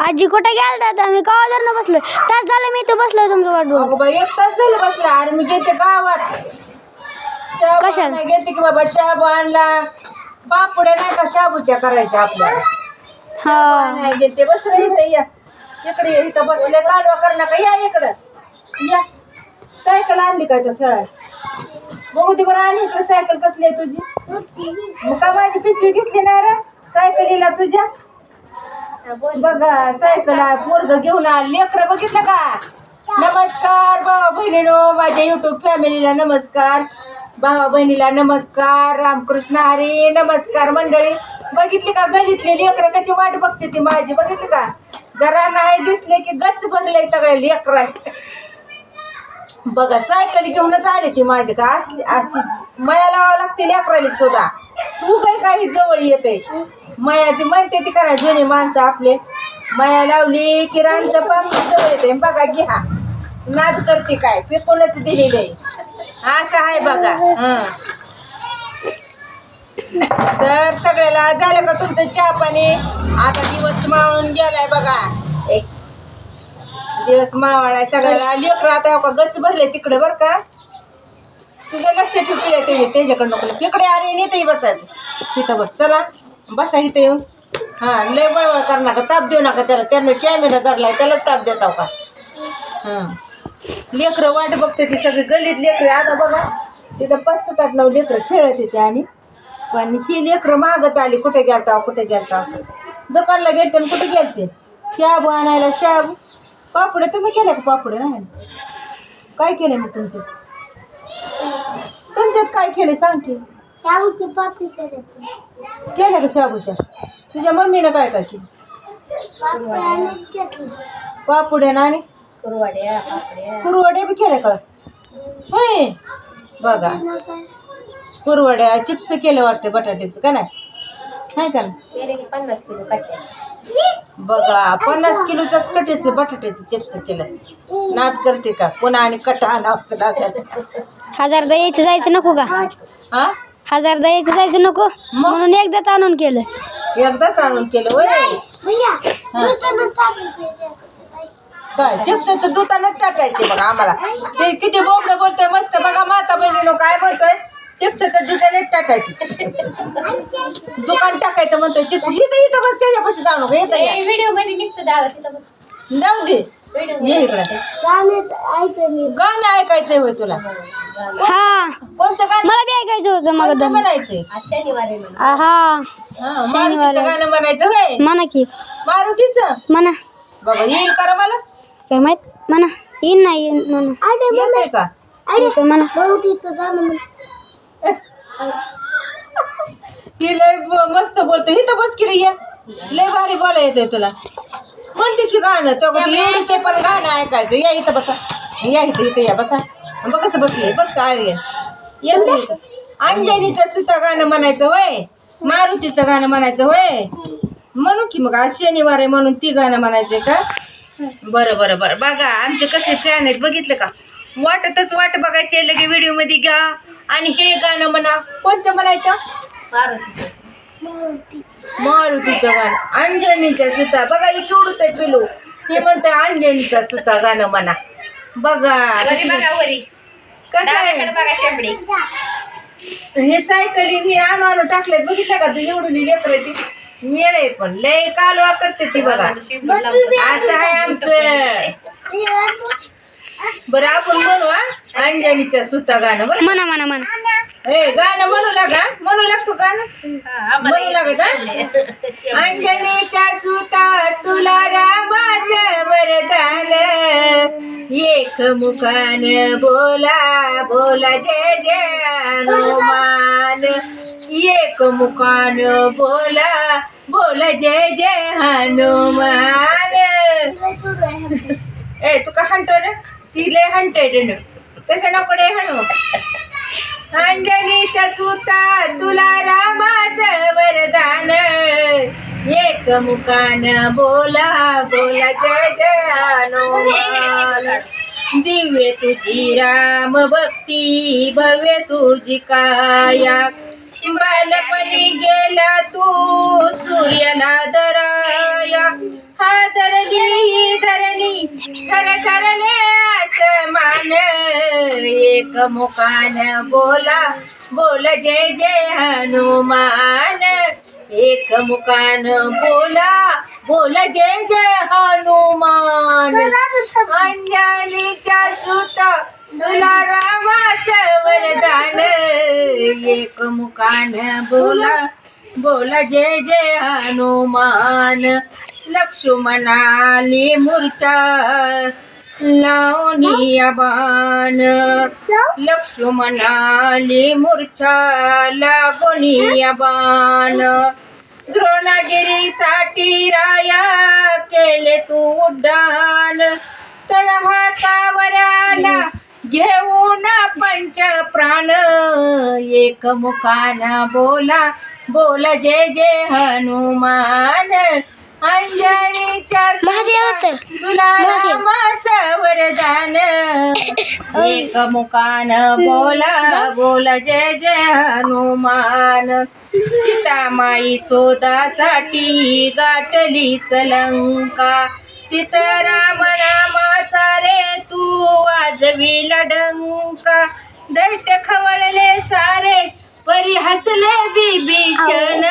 आजी कुठे गेलता आता? मी गावात न बसलोय. तास झालं मी इथं बसलोय तुमचं वाट बघत. अगं बाई एक तास झालं बसला. अरे मी गेलते गावात. कशाला? गेलते की बाबा शाबू आणला. पापड्या नाही का शाबूच्या करायच्या आपल्याला. हा नाही गेलते बसले इथं या. इकडे ये, इथं बसले काढवा कर नका या इकडं या. सायकल आणली काय तर खेळायला? बघू दे बरं आणली इकडे सायकल. कसली आहे तुझी? मग का माझी पिशवी घेतली नाही रे सायकलीला तुझ्या? बघा सायकल पोरग घेऊन आली. लेकरं बघितलं का? नमस्कार भावा बहिणीनो, माझ्या युट्यूब फॅमिलीला नमस्कार. भावा बहिणीला नमस्कार. रामकृष्ण हरी. नमस्कार मंडळी. बघितली का गलीतले लेकरं कशी वाट बघते ती माझी? बघितली का? जरा नाही दिसले की गच्च भरलंय सगळ्या लेकरा. बघा सायकल घेऊनच आली ती माझ्याकडे. असली अशी मया लावावं लागते लेकराली सुद्धा. तू काही जवळ येते मया ती म्हणते ती करा. जुनी माणसं आपले मया लावली की रानचं पाणी जवळ येते. बघा घ्या नाद करते काय फेकूनच दिलेलं आहे. असं आहे बघा. तर सगळ्याला झालं का तुमचं चहा पाणी? आता दिवस मावळून गेलाय बघा. एक दिवस मावळाय सगळ्याला. लेकर आता का गच भरले तिकडे बरं का. तुझं लक्ष ठेव त्याच्याकडे नको. तिकडे अरे नेते बसायचं. तिथं बस. चला बसा इथं येऊन. हा लय बळबळ कर नका. ताप देऊ नका त्याला. त्यानं कॅमेरा धरलाय त्याला ताप देता का? लेकरं वाट बघते ती सगळी गलीत लेकरं. आता बघा तिथं 5-7-8-9 लेकरं खेळत येते. आणि पण ही लेकरं मागच आली. कुठे गेलता कुठे गेलता? दुकानला गेलते आणि कुठे गेलते? शाबू आणायला. शाबू पापडे तुम्ही केले का? पापडे नाही काय केले मग तुमच्यात काय केले सांग की? शाबूचे पापडी केले का शाबूच्या? तुझ्या मम्मीनं काय काय केलं? पापड्या आणि कुरवड्या बी केल्या का? होय बघा कुरवड्या चिप्स केले वाटते बटाट्याचं का नाही का? 50 किलो बघा 50 किलोच्याच कट्याचे बटाट्याचे चिप्स केलं. नाद करते का? पुन्हा आणि कटा आणावं लागेल. 1000 द्यायचं जायचं नको का? हा 1000 द्यायचं जायचं नको म्हणून एकदाच आणून केलं. एकदाच आणून केलं होय. काय चिप्सचं दुकानात टाकायचे बघा आम्हाला. ते किती बोबडं बोलतोय मस्त बघा. माता बहिणीनो काय म्हणतोय? चिप्सचं दुकानात टाकायचे. दुकान टाकायचं म्हणतोय. चिप्स इथं इथं बस. त्याच्यापाशी जाऊ नको. येतं या व्हिडिओ मध्ये निघतं जाऊ दे. ये इकडं. गाणं ऐकायचंय होय तुला? हा कोणतं गाणं? मला बी ऐकायचं होतं मग. कोणतं म्हणायचंय? हा मारुतीचं गाणं म्हणायचं होय. म्हणा की. मारुतीचं म्हणा. बाबा येईल करा मला. काय माहित? म्हणा. येईन नाही येईन म्हणा. येतंय का? म्हणा. मारुतीचं गाणं म्हणा. ही लय मस्त बोलतो. इथं बस की रे. ये लय भारी बोला येतंय तुला. म्हणते की गाणं तो कधी एवढीच पण गाणं ऐकायचं. या इथं बसा. या इथं या बसा. बघ कसं बसले बघ का आर्य. येतं इथं. अंजनीचं सुद्धा गाणं म्हणायचं होय. मारुतीचं गाणं म्हणायचं होय. म्हणू की मग आज शनिवार आहे म्हणून ती गाणं म्हणायचंय का? बरं बरं बरं. बघा आमचे कसे फॅन आहेत बघितलं का? वाट बघायचे लगे व्हिडिओ मध्ये घ्या आणि हे गाणं म्हणा. कोणतं म्हणायचं? मारुतीचं गाणं. अंजनीच्या सुता बघा ही केवढूच आहे पिलू. हे म्हणतंय अंजनीचा सुता गाणं म्हणा. बघा कसं आहे हे सायकली हे आणू टाकलेत बघितलं का? तू एवढून लेकराची येड आहे पण लय कालवा करते ती बघा. असं आहे आमचं. बरं आपण म्हणू अंजनीच्या सुता गाणं. बरं म्हणा म्हणा म्हणा. हे गाणं म्हणू लागतो गाणं म्हणू लागत. अंजनीच्या सुता तुला रामाचं वरदान. एक मुखान बोला बोला जय जय हनुमान. एक मुखान बोला बोला जय जय हनुमान. ए तू का हंटो रे? ती लय हंटेड तसं नको रे हणू. अंजनीच्या सुता तुला रामाचं वरदान. एक मुखान बोला बोला जय जय हनुमान. दिव्य तुझी राम भक्ती भव्य तुझी काया. बालपणी गेला तू सूर्याला दराया. हादर चरणी थरथरले आसमान एक मुखान बोला बोल जय जय हनुमान एक मुखान बोला बोल जय जय हनुमान अंजनीच्या सुता तुला रामाचं वरदान एक मुखान बोला बोला जय जय हनुमान लक्ष्मणाली मूर्छा लावणी बाण लक्ष्मणाली मूर्छा लागोनी बाण द्रोणगिरीसाठी राया केले तू उड्डाण तळहातावर आला घेऊन पंच प्राण एक मुखान बोला बोला जय जय हनुमान अंजनीच्या सुता तुला रामाचं वरदान एक मुखान बोला बोला जय जय हनुमान सीतामाई शोधासाठी गाठलीच लंका तिथं राम नामाचा रे तू वाजविला डंका दैत्य खवळले सारे परी हसले विभीषण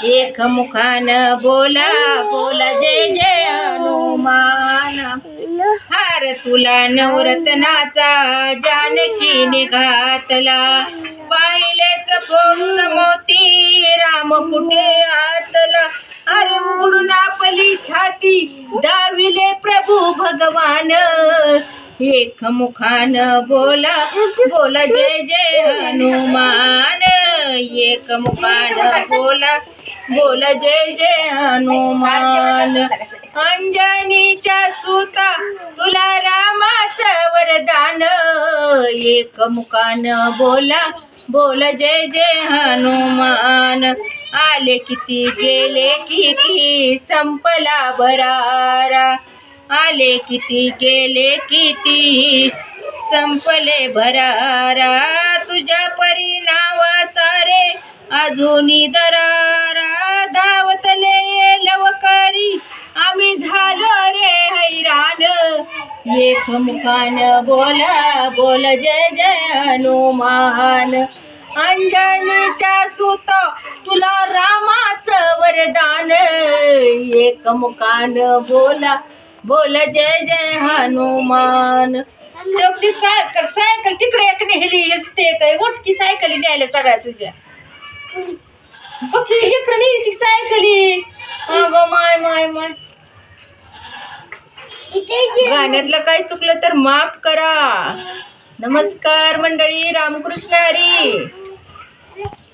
एक मुखान बोला बोला जय जय हनुमान हार तुला नवरत्नाचा जानकीने घातला पाहिलेच फोडून मोती राम कुठे आतला अरे उघडून आपली छाती दाविले प्रभू भगवान एक मुखान बोला बोला जय जय हनुमान एक मुखान बोला बोला जय जय हनुमान अंजनीच्या सुता तुला रामाचं वरदान एक मुखान बोला बोला जय जय हनुमान आले किती गेले किती संपला भरारा आले किती गेले किती संपले भरारा तुझ्या परी नावाचा रे अजूनी दरारा धावतले लवकारी आम्ही झालो रे हैराण एक मुखान बोला बोला जय जय हनुमान अंजनीच्या सुता तुला रामाचं वरदान एक मुखान बोला बोला जय जय हनुमान ती सायकल तिकडे एक नेहली ते काय मोठी सायकली न्यायला सगळ्या तुझ्या पक्षी इकडे नेली ती सायकली अगं माय माय माय गाण्यातलं काही चुकलं तर माफ करा. नमस्कार मंडळी, रामकृष्ण हरी.